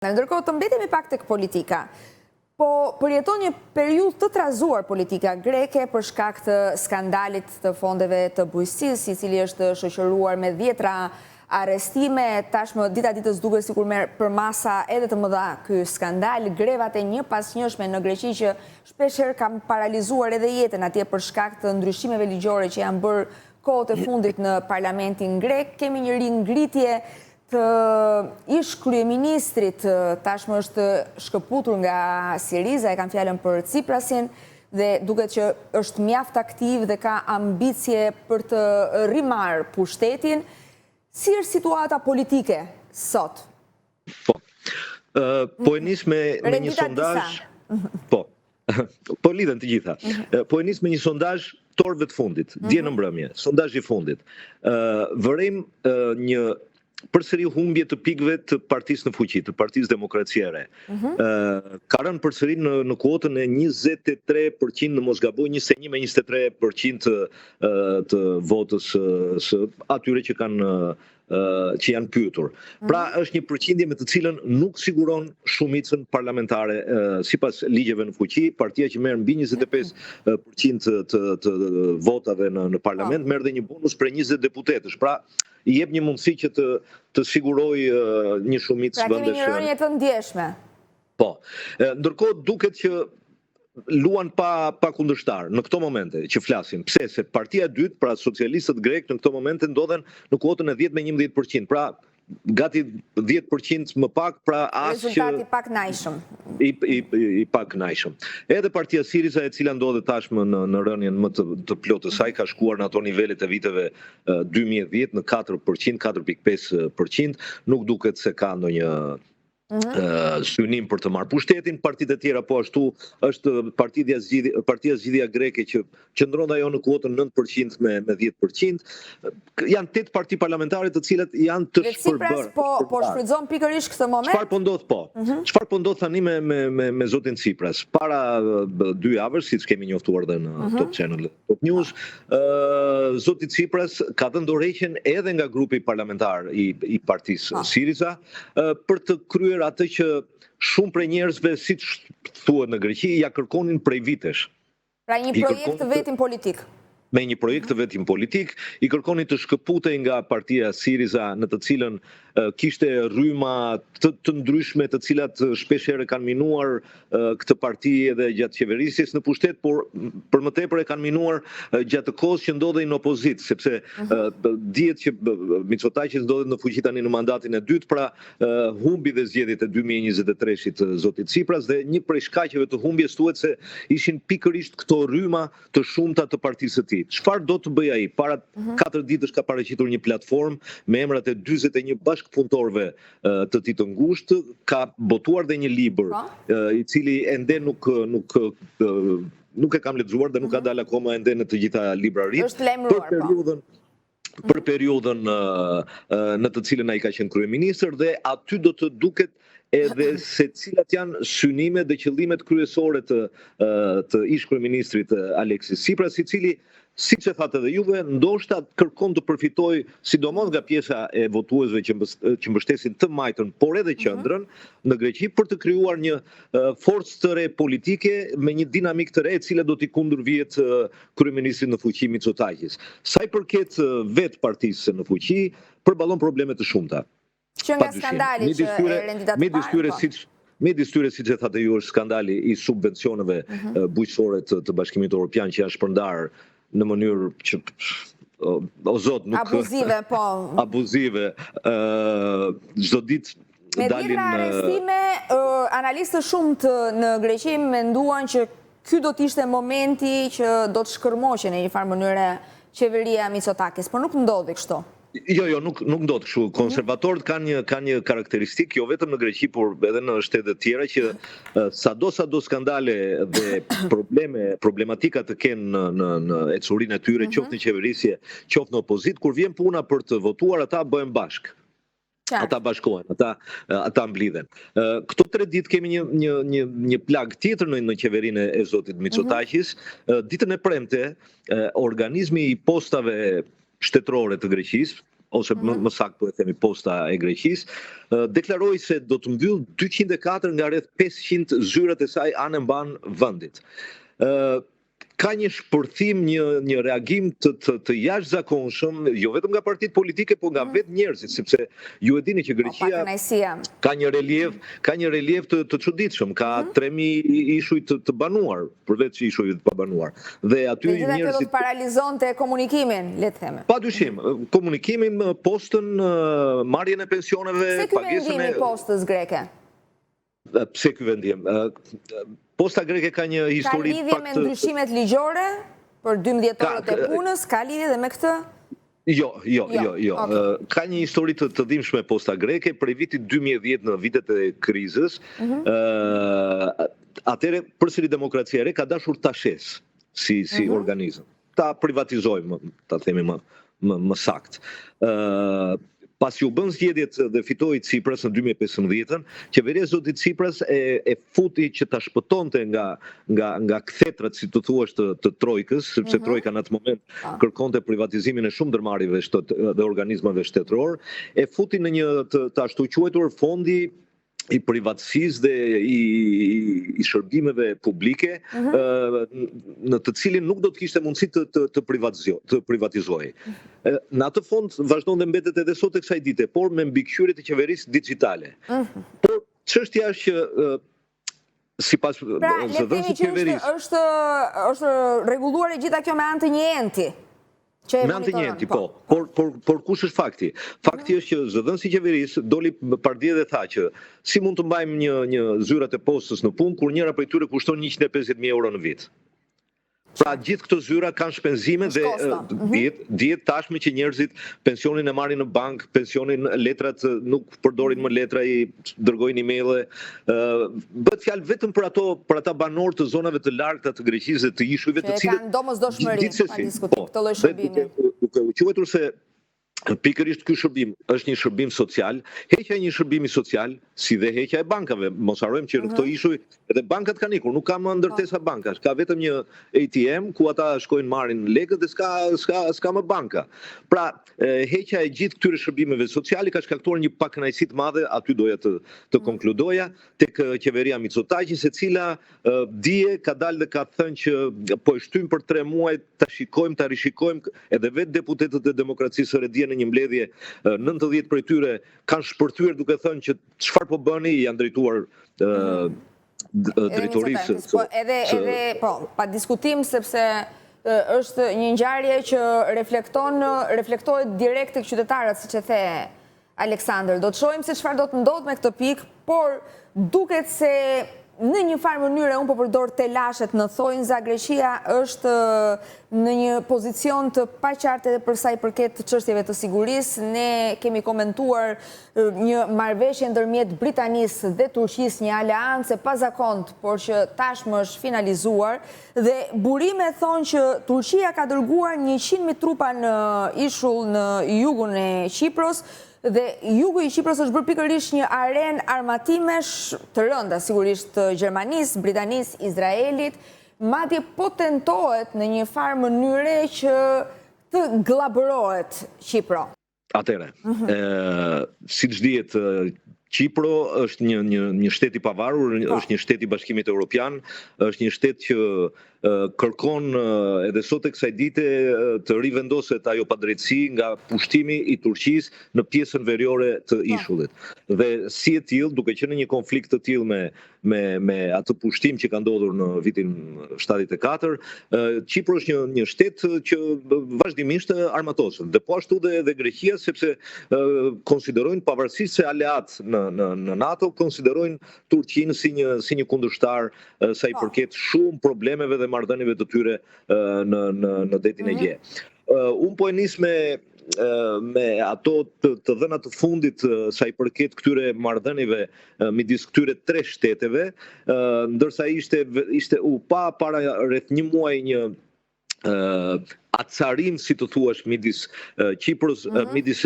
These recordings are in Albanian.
Ndërkohë të mbetemi pak tek politika, po përjeton një periudhë të trazuar politika greke për shkak të skandalit të fondeve të bujqësisë, i cili është shoqëruar me 10 arrestime. Tashmë dita ditës duket sikur merr përmasa edhe të mëdha ky skandal, grevat e një pas njëshme në Greqi që shpeshherë kanë paralizuar edhe jetën atje për shkak të ndryshimeve ligjore që janë bërë kohët e fundit në parlamentin grek. Kemi një ringritje të ish kryeministrit, tashmë është shkëputur nga Siriza, e kanë fjalën për Tsiprasin, dhe duket që është mjaft aktiv dhe ka ambicje për të rimarrë pushtetin. Si është situata politike sot? Po e nis me një sondazh. Po lidhen të gjitha. Po e nis me një sondazh të orëve të fundit, dje në mbrëmje, sondazhi i fundit. Vërim një përsëri humbje të pikëve të partisë në fuqi, të Partisë Demokraciere. Ka rënë përsëri në kuotën e 23% në mos gaboj, 21 me 23% të votës së atyre që janë pyetur. Pra është një përqindje me të cilën nuk siguron shumicën parlamentare sipas ligjeve në fuqi. Partia që merr mbi 25% të votave në parlament merr dhe një bonus për 20 deputetësh. Pra i jep një mundësi që të sigurojë një shumicë vendesh. Pra kemi një rënje të ndjeshme. Po. Ndërkohë duket që luan pa kundërshtar në këto momente që flasim. Pse? Se partia e dytë, pra socialistët grek, në këto momente ndodhen në kuotën e 10 me 11%. Pra gati 10% më pak, pra as që rezultati pak kënaqshëm. I pak kënaqshëm. Edhe partia Siriza, e cila ndodhet tashmë në rënien më të plotë të saj, ka shkuar në ato nivelet e viteve 2010 në 4%, 4.5%, nuk duket se ka ndonjë synim për të marrë pushtetin. Partitë e tjera po ashtu është Partia Zgjidhja Greke që qëndron ajo në kuotën 9% me 10%. Janë 8 parti parlamentare të cilat janë të shpërbërë. Po shfrytëzon pikërisht këtë moment. Çfarë po ndodh po? Çfarë po ndodh tani me zotin Tsipras? Para 2 javësh, siç kemi njoftuar edhe në Top Channel, Top News, zoti Tsipras ka dhënë dorëheqjen edhe nga grupi parlamentar i partisë Siriza për të kryer atë që shumë prej njerëzve, siç thuhet në Greqi, ja kërkonin prej vitesh. Pra një projekt të vetin politik. Me një projekt të vetin politik, i kërkoni të shkëputej nga partia Siriza, në të cilën kishte rryma të ndryshme, të cilat shpeshherë kanë minuar këtë parti edhe gjatë qeverisjes në pushtet, por për më tepër e kanë minuar gjatë kohës që ndodhej në opozitë, sepse dihet që Mitsotakis ndodhet në fuqi tani në mandatin e dytë, pra humbi dhe zgjedhjet e 2023-shit zotit Tsipras, dhe një prej shkaqeve të humbjes thuhet se ishin pikërisht këto rryma të shumta të partisë së tij. Çfarë do të bëjë ai? Para 4 ditësh ka paraqitur një platformë me emrat e 41 bashkëpunëtorëve të tij të ngushtë, ka botuar dhe një libër i cili ende nuk e kam lexuar dhe nuk ka dalë akoma ende në të gjitha libraritë. Është lajmëruar, për periudhën në të cilën ai ka qenë kryeministër, dhe aty do të duket edhe se cilat janë synimet dhe qëllimet kryesore të ish kryeministrit Aleksis Tsipras, i cili, siç e thatë edhe juve, ndoshta kërkon të përfitoj sidomos nga pjesa e votuesve që mbështesin të majtën, por edhe qendrën në Greqi, për të krijuar një forcë të re politike me një dinamik të re, e cila do t'i kundërvihet kryeministrit në fuqi Mitsotakis. Sa i përket vetë partisë në fuqi, përballon probleme të shumta. Që nga skandali që e renditat të parë. Midis tyre, siç e thatë ju, është skandali i subvencioneve bujqësore të Bashkimit Evropian që janë shpërndarë në mënyrë që o zot nuk abuzive, po. Abuzive. Çdo ditë dalin me 10 arrestime, analistët shumë në Greqi menduan që ky do të ishte momenti që do të shkërmoqej në një farë mënyrë qeveria Mitsotakis, por nuk ndodhi kështu. Jo, nuk ndodh kështu. Konservatorët kanë një karakteristikë, jo vetëm në Greqi, por edhe në shtete të tjera, që sado skandale dhe problematika të kenë në ecurinë e tyre, qoftë në qeverisje, qoftë në opozit, kur vjen puna për të votuar, ata bëhen bashkë. Ata bashkohen, ata mblidhen. Këto 3 ditë kemi një plag tjetër në qeverinë e zotit Mitsotakis. Ditën e premte, organizmi i postave shtetërore të Greqisë, ose më saktë po e themi Posta e Greqisë, deklaroi se do të mbyll 204 nga rreth 500 zyrat e saj anë mban vendit. Ka një shpërthim, një reagim të jashtëzakonshëm, jo vetëm nga partitë politike, po nga vetë njerëzit, sepse ju e dini që Greqia ka një relief të çuditshëm, ka 3000 ishuj të banuar, përveç ishujve të pabanuar. Dhe aty njerëzit do të paralizonte komunikimin, le të themi. Padyshim, komunikimin, postën, marrjen e pensioneve, pagesën e... Pse ky vendim i postës greke? Pse ky vendim? Posta greke ka një histori... Ka lidhje me ndryshimet ligjore për 12 orët e punës? Ka lidhje dhe me këtë? Jo. Ka një histori të dhimbshme Posta greke prej vitit 2010 në vitet e krizës. Atëre përsëri demokracia e re ka dashur ta shes si organizëm. Ta privatizojmë, ta themi më saktë. Pasi u bën zgjedhjet dhe fitoi Tsipras në 2015-ën, qeveria e Zotit Tsipras e futi që ta shpëtonte nga kthetrat, si të thuash, të trojkës, sepse trojka në atë moment kërkonte privatizimin e shumë ndërmarrjeve dhe organizmave shtetëror, e futi në një të ashtu quajtur fondi i privatësisë dhe i shërbimeve publike, në të cilin nuk do të kishte mundësi të privatizojë. Në atë fond vazhdon dhe mbetet edhe sot e kësaj dite, por me mbikëqyrje të qeverisë digjitale. Por çështja është që sipas zëdhënësit të qeverisë është rregulluar e gjitha kjo me anë të një enti. Me anë të një enti, po. Por kush është fakti? Fakti është që zëdhënësi i qeverisë doli pardje dhe tha që si mund të mbajmë një zyrat e postës në punë kur njëra prej tyre kushton 150.000 euro në vit. Pra gjithë këto zyra kanë shpenzime dhe dihet tashmë që njerëzit pensionin e marrin në bank, pensionin letrat nuk përdorin më letra, i dërgojnë emailë. Bëhet fjalë vetëm për ata banorë të zonave të largëta të Greqisë dhe të ishujve të cilët kanë domosdoshmëri pa diskutim këtë lloj shërbimi. Duke u quajtur se pikërisht ky shërbim është një shërbim social, heqja e një shërbimi social, si dhe heqja e bankave. Mos harrojmë që në këto ishuj edhe bankat kanë ikur, nuk ka më ndërtesa bankash, ka vetëm një ATM ku ata shkojnë marrin lekët dhe s'ka më banka. Pra, heqja e gjithë këtyre shërbimeve sociale ka shkaktuar një pakënaqësi të madhe, aty doja të konkludoja, tek qeveria Mitsotakis, e cila dje ka dalë dhe ka thënë që po e shtym për 3 muaj, ta shikojmë, ta rishikojmë, edhe vetë deputetët e Demokracisë së Re dje në një mbledhje 90 prej tyre kanë shpërthyer duke thënë që çfarë po bëni, janë drejtuar drejtorisë. Po, pa diskutim, sepse është një ngjarje që reflektohet direkt tek qytetarët, siç e the Aleksandër. Do të shohim se çfarë do të ndodhë me këtë pikë, por duket se në një farë mënyrë unë po përdor telashet në thonjza, Greqia është në një pozicion të paqartë edhe për sa i përket çështjeve të sigurisë. Ne kemi komentuar një marrëveshje ndërmjet Britanisë dhe Turqisë, një aleancë e pazakontë, por që tashmë është finalizuar, dhe burime thonë që Turqia ka dërguar 100.000 trupa në ishull në jugun e Qipros, dhe jugu i Qipros është bërë pikërisht një arenë armatimesh të rënda, sigurisht të Gjermanisë, Britanisë, Izraelit, madje po tentohet në një farë mënyre që të glabërohet Qipro. Atëre, siç dihet, Qipro është një shtet i pavarur, është një shtet i Bashkimit Evropian, është një shtet që kërkon edhe sot e kësaj dite të rivendoset ajo padrejtësi nga pushtimi i Turqisë në pjesën veriore të ishullit. Dhe si e tillë, duke qenë në një konflikt të tillë me atë pushtim që ka ndodhur në vitin 74, Qipro është një shtet që vazhdimisht armatoset. Dhe po ashtu dhe Greqia, sepse konsiderojnë, pavarësisht se aleat në NATO, konsiderojnë Turqinë si një kundërshtar sa i përket shumë problemeve dhe marrëdhënieve të tyre në detin e Egje. Unë po e nis me ato të dhëna të fundit sa i përket këtyre marrëdhënieve midis këtyre 3 shteteve, ndërsa ishte pa para rreth 1 muaj një acarim, si të thuash, midis Qipros, midis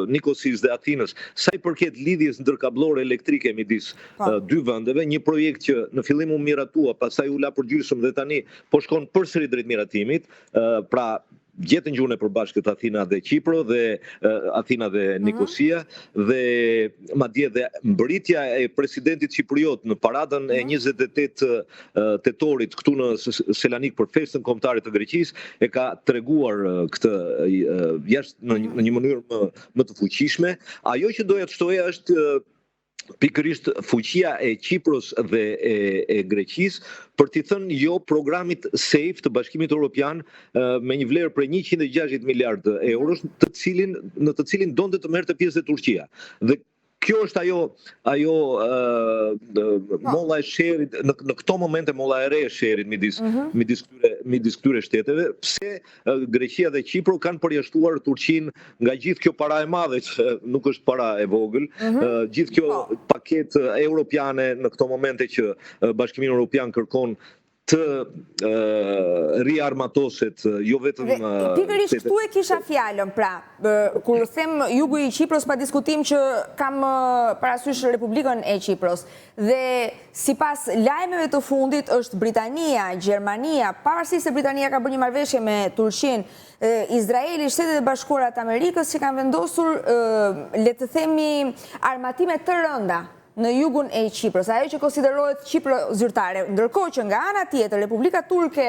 Nikosis dhe Atinës, sa i përket lidhjes ndërkabllore elektrike midis 2 vendeve, një projekt që në fillim u miratua, pastaj u la përgjysmë dhe tani po shkon përsëri drejt miratimit. Pra gjetën gjuhën e përbashkët Athina dhe Qipro dhe Athina dhe Nikosia dhe madje dhe mbërritja e presidentit qipriot në paradën e 28 tetorit këtu në Selanik për festën kombëtare të Greqisë e ka treguar këtë jashtë në një mënyrë më të fuqishme. Ajo që doja të shtoja është pikërisht fuqia e Qipros dhe e Greqisë për t'i thënë jo programit SAFE të Bashkimit Evropian me një vlerë prej 160 miliardë eurosh në të cilin donte të merrte pjesë Turqia. Dhe kjo është ajo molla e sherit në këto momente, molla e re e sherit midis këtyre shteteve, pse Greqia dhe Qipro kanë përjashtuar Turqinë nga gjithë kjo para e madhe që nuk është para e vogël, gjithë kjo paketë europiane në këto momente që Bashkimi Evropian kërkon të riarmatoset, jo vetëm... Pikërisht këtu e kisha fjalën, pra, kur them jugu i Qipros pa diskutim që kam parasysh Republikën e Qipros, dhe sipas lajmeve të fundit është Britania, Gjermania, pavarësisht se Britania ka bërë një marrëveshje me Turqinë, Izraeli, Shtetet e Bashkuara të Amerikës që kanë vendosur, le të themi, armatime të rënda në jugun e Qipros, ajo që konsiderohet Qipro zyrtare, ndërkohë që nga ana tjetër Republika Turke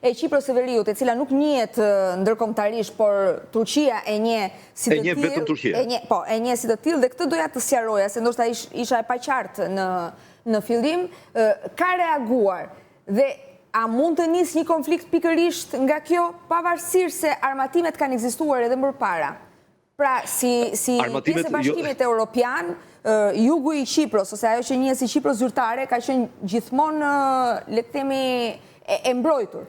e Qipros së Veriut, e cila nuk njihet ndërkombëtarisht, por Turqia e njeh si të tillë, vetëm Turqia. e njeh si të tillë, dhe këtë doja të sqaroja se ndoshta isha e paqartë në fillim, ka reaguar dhe a mund të nisë një konflikt pikërisht nga kjo, pavarësisht se armatimet kanë ekzistuar edhe më parë? Pra, si pjesë e Bashkimit Evropian, jugu i Qipros, ose ajo që njihet si Qipro zyrtare, ka qenë gjithmonë, le të themi, e mbrojtur.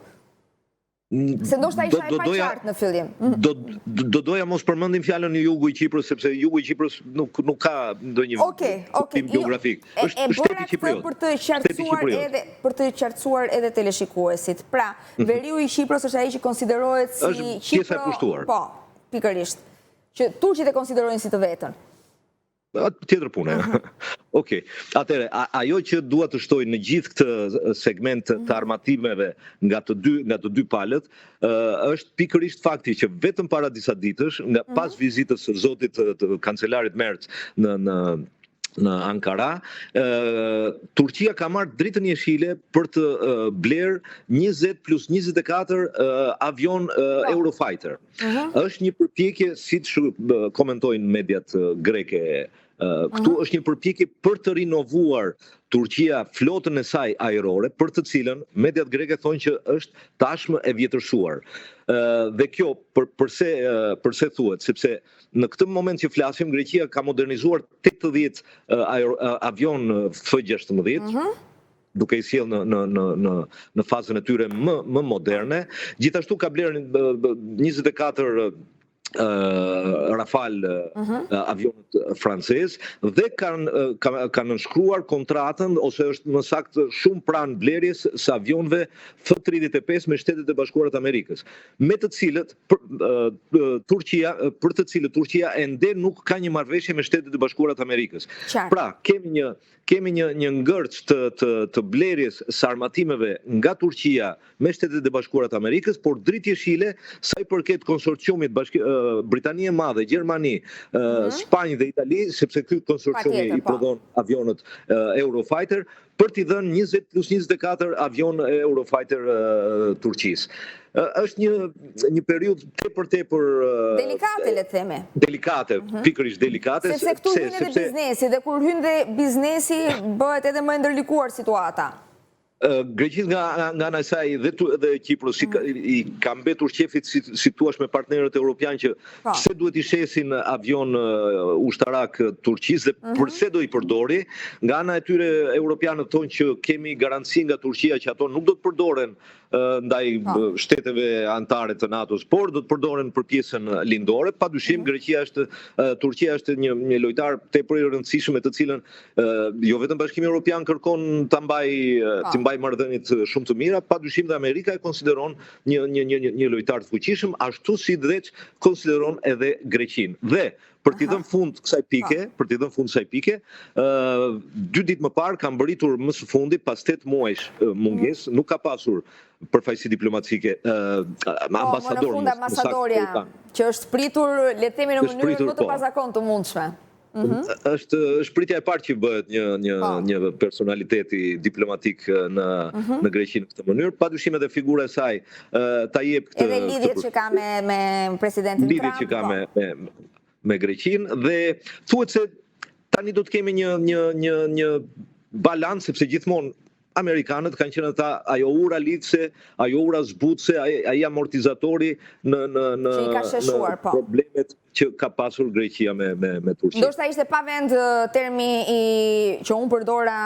Se ndoshta isha e paqartë në fillim. Do doja mos përmendim fjalën e jugu i Qipros, sepse jugu i Qipros nuk ka ndonjë kuptim geografik. Është shteti qipriot. Për të qartësuar edhe teleshikuesit. Pra, veriu i Qipros është ai që konsiderohet si Qipro... Është pjesa e pushtuar. Po, pikërisht. Që turqit e konsiderojnë si të vetën. Tjetër pune. Okej. Atëre, ajo që dua të shtoj në gjithë këtë segment të armatimeve nga të dy palët, është pikërisht fakti që vetëm para disa ditësh, nga pas vizitës së zotit të kancelarit Merz në Ankara, Turqia ka marrë dritën jeshile për të blerë 20+24 avion Eurofighter. Është një përpjekje, siç komentojnë mediat greke këtu, është një përpjekje për të rinovuar Turqia flotën e saj ajrore, për të cilën mediat greke thonë që është tashmë e vjetërsuar. Dhe kjo përse thuhet, sepse në këtë moment që flasim, Greqia ka modernizuar 80 avion F-16, duke i sjellë në fazën e tyre më moderne. Gjithashtu ka blerë 24 Rafale avionët francez dhe kanë nënshkruar kontratën, ose është më saktë shumë pranë blerjes së avionëve F-35 me Shtetet e Bashkuara të Amerikës, me të cilët Turqia ende nuk ka një marrëveshje me Shtetet e Bashkuara të Amerikës. Pra, kemi një ngërç të blerjes së armatimeve nga Turqia me Shtetet e Bashkuara të Amerikës, por dritë jeshile sa i përket konsorciumit Britania e Madhe, Gjermani, Spanjë dhe Itali, sepse ky konsorciumi i prodhon avionët Eurofighter, për t'i dhënë 20+24 avion Eurofighter Turqisë. Është një periudhë tepër delikate, le të themi. Delikate, pikërisht delikate. Sepse këtu hyn edhe biznesi, dhe kur hyn dhe biznesi bëhet edhe më e ndërlikuar situata. Greqisë nga ana e saj dhe Qipros i ka mbetur qefit, si thua, me partnerët europian që pse duhet i shesin avion ushtarak Turqisë dhe përse do i përdori. Nga ana e tyre europianët thonë që kemi garanci nga Turqia që ato nuk do të përdoren ndaj shteteve anëtare të NATO-s, por do të përdoren për pjesën lindore. Padyshim, Turqia është një lojtar tepër i rëndësishëm, me të cilën jo vetëm Bashkimi Evropian kërkon të mbaj marrëdhëniet shumë të mira, padyshim dhe Amerika e konsideron një lojtar të fuqishëm, ashtu si dhe konsideron edhe Greqinë. Dhe për t'i dhënë fund kësaj pike, 2 ditë më parë ka mbërritur më së fundi pas 8 muajsh mungesë, nuk ka pasur përfaqësi diplomatike, ambasador. Në fund ambasadorja, që është pritur, le të themi në mënyrë më të pazakontë të mundshme. Është shpritja e parë që bëhet një personaliteti diplomatik në Greqi në këtë mënyrë, padyshim edhe figura e saj ta jep këtë. Edhe lidhjet që ka me presidentin Trump. Lidhjet që ka me Greqinë dhe thuhet se tani do të kemi një balancë, sepse gjithmonë amerikanët kanë qenë ata ajo ura lidhse, ajo ura zbutse, ai amortizatori në problemet që ka pasur Greqia me Turqinë. Ndoshta ishte pa vend termi që unë përdora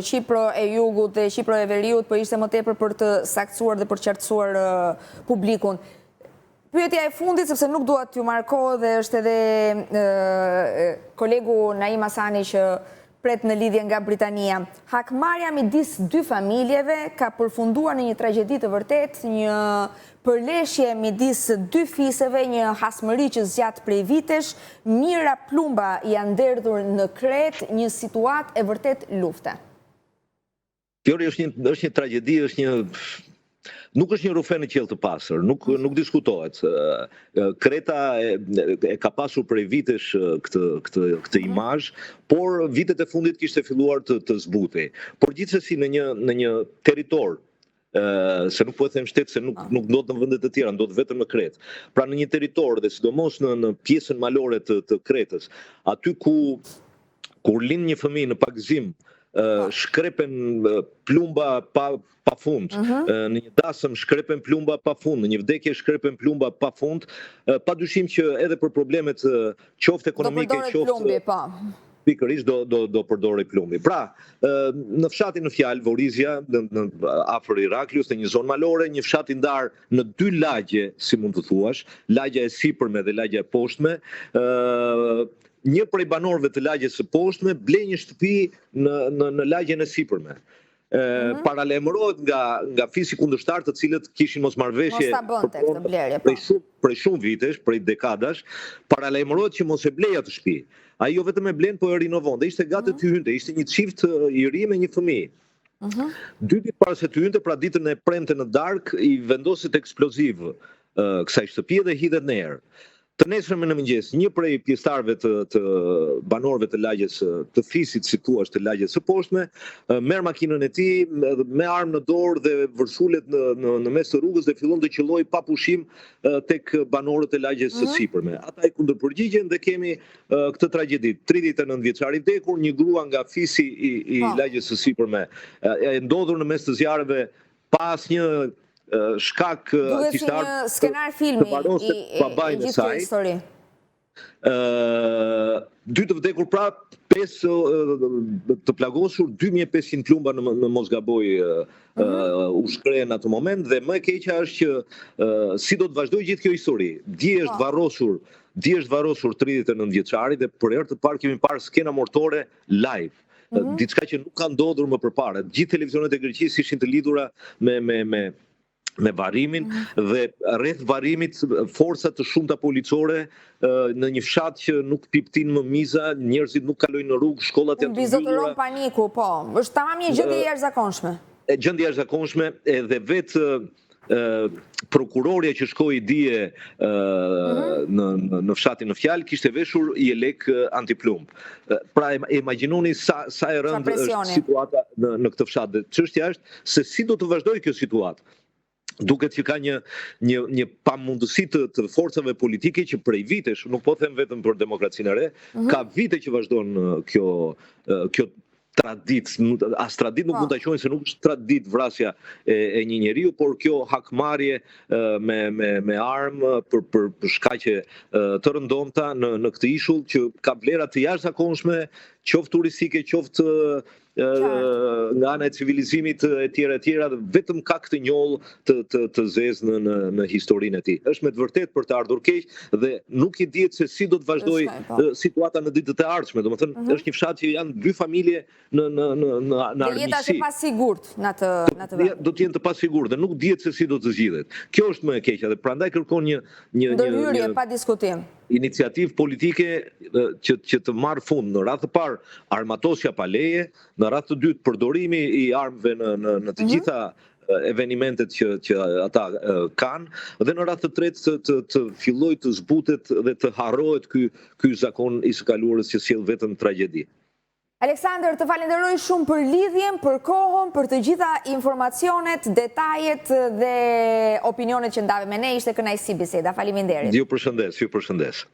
Shqipro e Jugut dhe Shqipro e Veriut, por ishte më tepër për të saktësuar dhe për qartësuar publikun. Pyetja e fundit, sepse nuk dua t'ju marko dhe është edhe kolegu Naim Hasani që pret në lidhje nga Britania. Hakmarrja midis 2 familjeve ka përfunduar në një tragjedi të vërtet, një përleshje midis 2 fisëve, një hasmëri që zgjat prej vitesh, mijëra plumba janë derdhur në Kret, një situatë e vërtet lufte. Fjori është një tragjedi, nuk është një rufe në qiell të pastër, nuk diskutohet. Kreta e ka pasur prej vitesh këtë imazh, por vitet e fundit kishte filluar të zbutej. Por gjithsesi në një territor, se nuk po e them shtet, se nuk ndodhet në vende të tjera, ndodhet vetëm në Kretë. Pra në një territor dhe sidomos në pjesën malore të Kretës, aty kur lind një fëmijë në pagëzim, shkrepen plumba pa fund, në një dasëm shkrepen plumba pa fund, në një vdekje shkrepen plumba pa fund, padyshim që edhe për problemet qoftë ekonomike, qoftë pikërisht do përdorej plumbi. Pra, në fshatin në fjalë, Vorizja, afër Irakliut, në një zonë malore, një fshat i ndar në 2 lagje, si mund të thuash, lagja e sipërme dhe lagja e poshtme. Një prej banorëve të lagjes së poshtme ble një shtëpi në lagjen e sipërme. Paralajmërohet nga fisi kundërshtar, të cilët kishin mosmarrëveshje prej shumë vitesh, prej dekadash, paralajmërohet që mos e blej atë shtëpi. Ai jo vetëm e blen, po e rinovon dhe ishte gati të hynte, ishte një çift i ri me një fëmijë. 2 ditë para se të hynte, pra ditën e premte në darkë, i vendoset eksploziv kësaj shtëpie dhe hidhet në erë. Të nesërme në mëngjes, një prej pjesëtarëve të banorëve të lagjes të fisit, si thua, të lagjes së poshtme, merr makinën e tij me armë në dorë dhe vërshulet në mes të rrugës dhe fillon të qelloj pa pushim tek banorët e lagjes së sipërme. Ata i kundërpërgjigjen dhe kemi këtë tragjedi. 39 vjeçari i vdekur, një grua nga fisi i lagjes së sipërme, e ndodhur në mes të zjarreve pa asnjë shkak kishte ardhur një skenar filmi pa bajnë e saj. 2 të vdekur, pra 5 të plagosur, 2500 plumba në mos gaboj u shkrehen në atë moment, dhe më e keqja është që si do të vazhdojë gjithë kjo histori. Dje është varrosur 39 vjeçari dhe për herë të parë kemi parë skena mortore live. Diçka që nuk ka ndodhur më përpara. Gjithë televizionet e Greqisë ishin të lidhura me varrimin dhe rreth varrimit forca të shumta policore në një fshat që nuk piptin më miza, njerëzit nuk kalojnë në rrugë, shkollat janë të mbyllura. Bizotëron paniku, po. Është tamam një gjendje e jashtëzakonshme. Gjendje e jashtëzakonshme, edhe vetë prokuroria që shkoi dje në fshatin në fjalë kishte veshur jelek antiplumb. Pra imagjinoni sa e rëndë është situata në këtë fshat. Çështja është se si do të vazhdojë kjo situatë. Duket që ka një pamundësi të forcave politike që prej vitesh, nuk po them vetëm për demokracinë e re, ka vite që vazhdon kjo traditë, as traditë nuk mund ta quajmë se nuk është traditë vrasja e një njeriu, por kjo hakmarrje me armë për shkaqe të rëndomta në këtë ishull që ka vlera të jashtëzakonshme, qoftë turistike, qoftë nga ana e civilizimit e tjera, vetëm ka këtë njoll të zezë në historinë e tij. Është me të vërtetë për të ardhur keq dhe nuk i dihet se si do të vazhdojë situata në ditët e ardhshme. Domethënë është një fshat që janë 2 familje në armiqësi. Jeta është e pasigurt në atë vend. Do të jenë të pasigurt dhe nuk dihet se si do të zgjidhet. Kjo është më e keqja dhe prandaj kërkon një ndërhyrje pa diskutim. iniciativë politike që të marrë fund. Në radhë të parë, armatosja pa leje, në radhë të dytë, përdorimi i armëve në të gjitha evenimentet që ata kanë, dhe në radhë të tretë të filloj të zbutet dhe të harrohet ky zakon i së kaluarës që sjell vetëm tragjedi. Aleksandër, të falenderoj shumë për lidhjen, për kohën, për të gjitha informacionet, detajet dhe opinionet që ndave me ne. Ishte kënaqësi biseda. Faleminderit. Ju përshëndes.